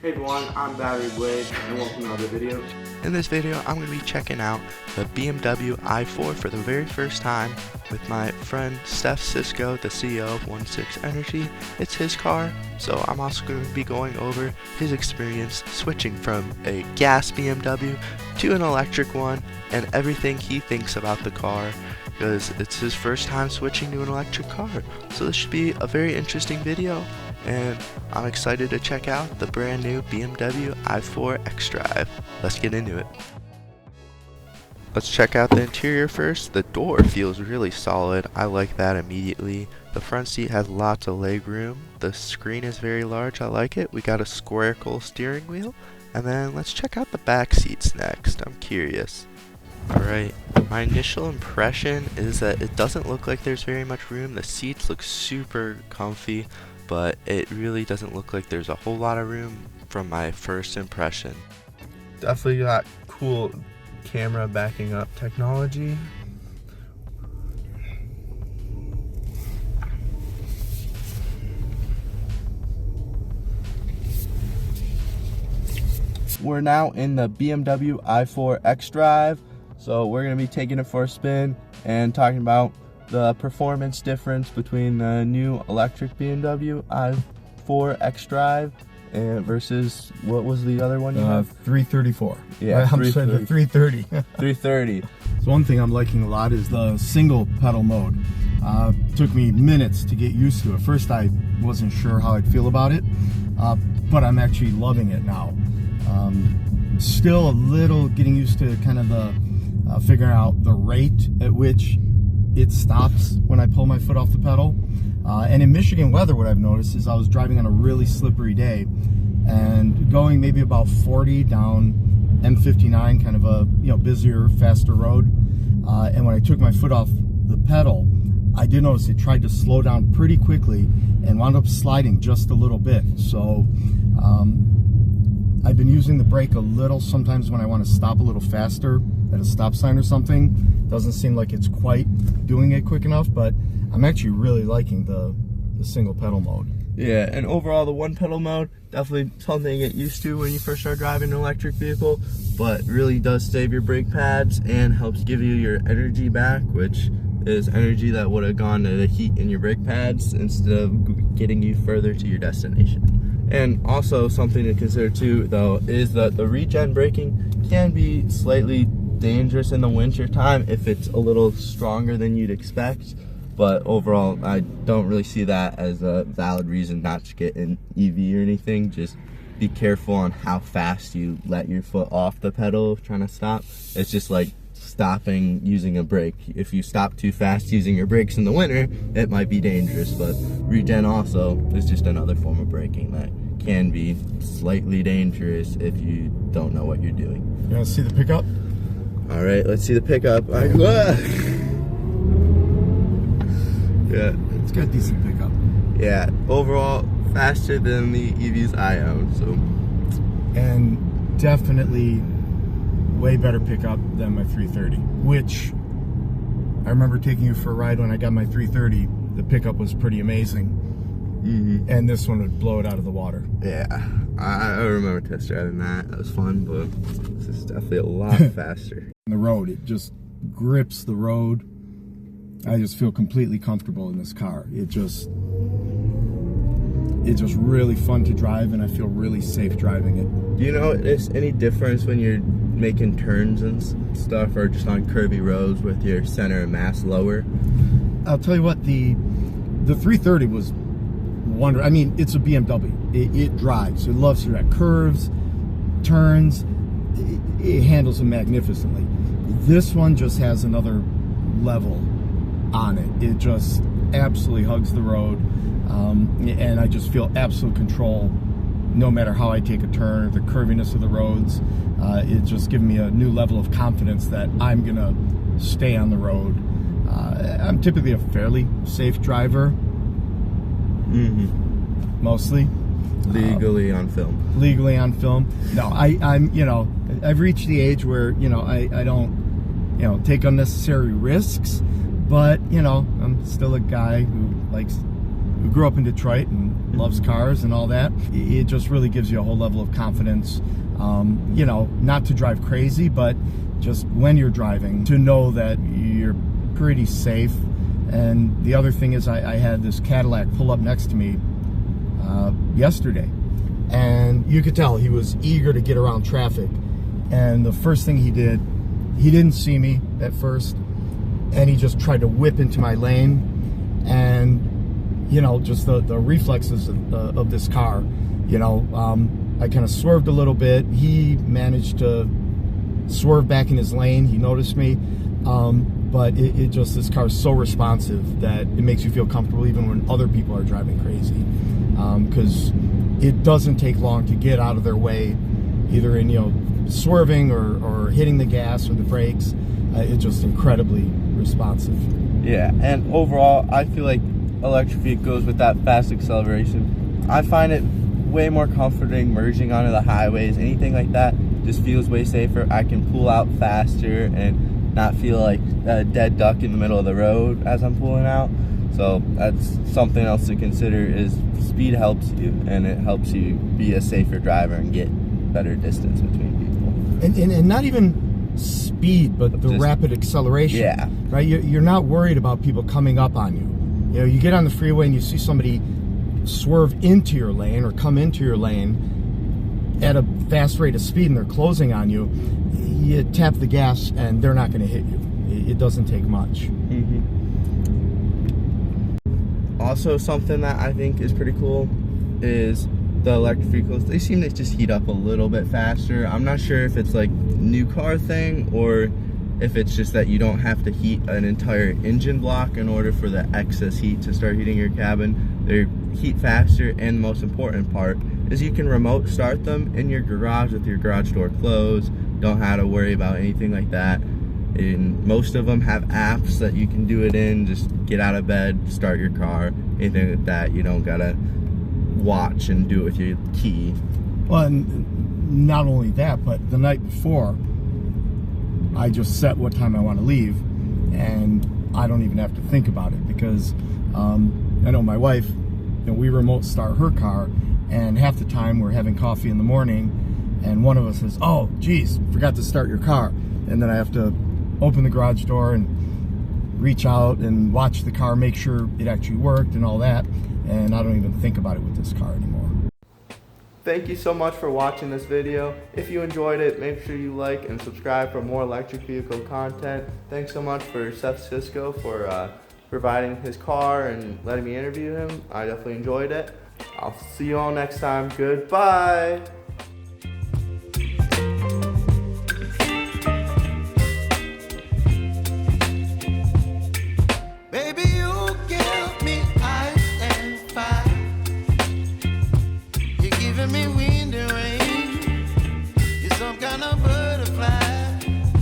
Hey everyone, I'm Battery Blade, and welcome to another video. In this video, I'm going to be checking out the BMW i4 for the very first time with my friend Stefan Sysko, the CEO of 16 Energy. It's his car, so I'm also going to be going over his experience switching from a gas BMW to an electric one and everything he thinks about the car, because it's his first time switching to an electric car. So this should be a very interesting video, and I'm excited to check out the brand new BMW i4 XDrive. Let's get into it. Let's check out the interior first. The door feels really solid. I like that immediately. The front seat has lots of leg room. The screen is very large. I like it. We got a square steering wheel. And then let's check out the back seats next. I'm curious. Alright, my initial impression is that it doesn't look like there's very much room. The seats look super comfy, but it really doesn't look like there's a whole lot of room from my first impression. Definitely got cool camera backing up technology. We're now in the BMW i4 XDrive, so we're going to be taking it for a spin and talking about the performance difference between the new electric BMW i4 XDrive and versus, what was the other one you have? 334. Yeah, I'm sorry, the 330. 330. So one thing I'm liking a lot is the single pedal mode. Took me minutes to get used to it. First I wasn't sure how I'd feel about it, but I'm actually loving it now. Still a little getting used to kind of the figuring out the rate at which it stops when I pull my foot off the pedal. And in Michigan weather, what I've noticed is I was driving on a really slippery day and going maybe about 40 down M59, kind of a busier, faster road. And when I took my foot off the pedal, I did notice it tried to slow down pretty quickly and wound up sliding just a little bit. So I've been using the brake a little sometimes when I want to stop a little faster at a stop sign or something. Doesn't seem like it's quite doing it quick enough, but I'm actually really liking the single pedal mode. Yeah, and overall the one pedal mode, definitely something to get used to when you first start driving an electric vehicle, but really does save your brake pads and helps give you your energy back, which is energy that would have gone to the heat in your brake pads instead of getting you further to your destination. And also something to consider too, though, is that the regen braking can be slightly dangerous in the winter time if it's a little stronger than you'd expect. But overall, I don't really see that as a valid reason not to get an EV or anything. Just be careful on how fast you let your foot off the pedal trying to stop. It's just like stopping using a brake. If you stop too fast using your brakes in the winter, it might be dangerous, but regen also is just another form of braking that can be slightly dangerous if you don't know what you're doing. You want to see the pickup? All right, let's see the pickup. Yeah, it's got a decent pickup. Yeah, overall faster than the EVs I own, so. And definitely way better pickup than my 330, which I remember taking you for a ride when I got my 330. The pickup was pretty amazing. Mm-hmm. And this one would blow it out of the water. Yeah, I remember test driving that. That was fun, but this is definitely a lot faster. The road, it just grips the road. I just feel completely comfortable in this car. It's just really fun to drive, and I feel really safe driving it. Do you notice any difference when you're making turns and stuff, or just on curvy roads with your center of mass lower? I'll tell you what, the 330 was wonderful. I mean, it's a BMW. It drives. It loves to drive. Curves, turns, it handles them magnificently. This one just has another level on it. It just absolutely hugs the road, and I just feel absolute control no matter how I take a turn or the curviness of the roads. It's just given me a new level of confidence that I'm gonna stay on the road. I'm typically a fairly safe driver. Mm-hmm. Mostly legally on film. Legally on film. No, I'm I've reached the age where I don't take unnecessary risks. But, I'm still a guy who grew up in Detroit and loves cars and all that, it just really gives you a whole level of confidence. You know, not to drive crazy, but just when you're driving, to know that you're pretty safe. And the other thing is, I had this Cadillac pull up next to me yesterday, and you could tell he was eager to get around traffic. And the first thing he did, he didn't see me at first, and he just tried to whip into my lane. And, you know, just the reflexes of this car, you know, I kind of swerved a little bit. He managed to swerve back in his lane. He noticed me. But it just, this car is so responsive that it makes you feel comfortable even when other people are driving crazy. Because it doesn't take long to get out of their way, either in, you know, swerving or hitting the gas or the brakes. It's just incredibly responsive. Yeah, and overall, I feel like electric vehicles with that fast acceleration, I find it way more comforting merging onto the highways. Anything like that just feels way safer. I can pull out faster and not feel like a dead duck in the middle of the road as I'm pulling out. So that's something else to consider, is speed helps you, and it helps you be a safer driver and get better distance between people. And not even speed, but the rapid acceleration. Yeah. Right? You're not worried about people coming up on you. You know, you get on the freeway and you see somebody swerve into your lane or come into your lane at a fast rate of speed and they're closing on you. You tap the gas and they're not going to hit you. It doesn't take much. Mm-hmm. Also, something that I think is pretty cool is the electric vehicles. They seem to just heat up a little bit faster. I'm not sure if it's like new car thing or if it's just that you don't have to heat an entire engine block in order for the excess heat to start heating your cabin. They heat faster, and the most important part is you can remote start them in your garage with your garage door closed. Don't have to worry about anything like that. And most of them have apps that you can do it in. Just get out of bed, start your car, anything like that. You don't gotta watch and do it with your key. Well, and not only that, but the night before, I just set what time I want to leave, and I don't even have to think about it, because I know my wife, you know, we remote start her car, and half the time we're having coffee in the morning, and one of us says, "Oh, geez, forgot to start your car," and then I have to open the garage door and reach out and watch the car, make sure it actually worked and all that, and I don't even think about it with this car anymore. Thank you so much for watching this video. If you enjoyed it, make sure you like and subscribe for more electric vehicle content. Thanks so much for Stefan Sysko for providing his car and letting me interview him. I definitely enjoyed it. I'll see you all next time. Goodbye. Baby, you give me ice and fire. You're giving me